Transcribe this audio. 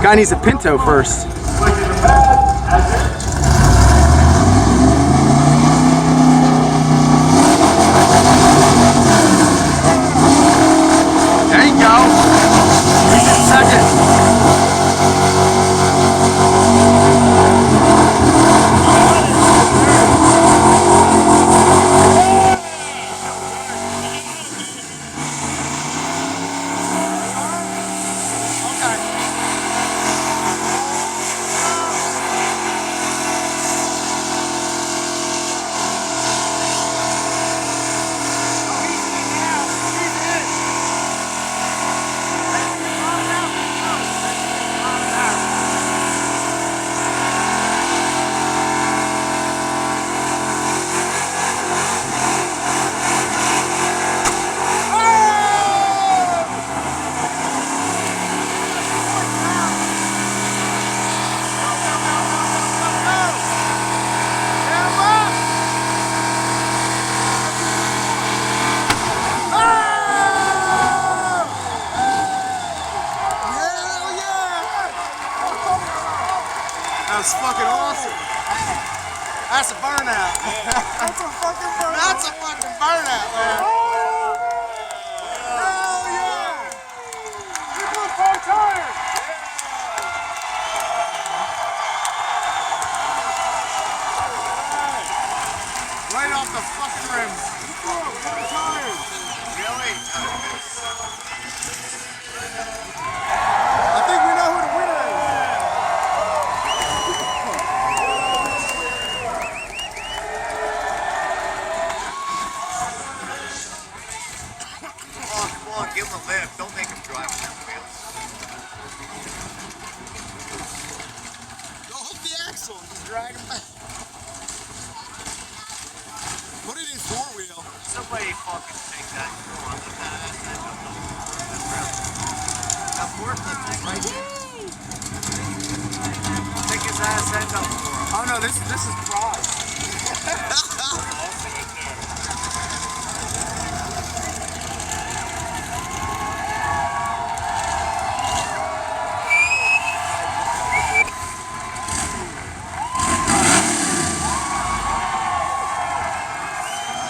Guy needs a Pinto first. There you go. He's in second. That's fucking awesome. That's a burnout. That's a fucking burnout. That's a fucking burnout, man. Hell yeah. You're doing 4 tires. Right off the fucking rims. 4 tires. Really? I think we know who the winner is. Give him a lift. Don't make him drive with them wheels. Go hook the axle and just drag him back. Put it in 4-wheel. Somebody fucking take that. Come on, lift that ass end up. That forklift thing right here. Take his ass end up for him. Oh no, this is pride.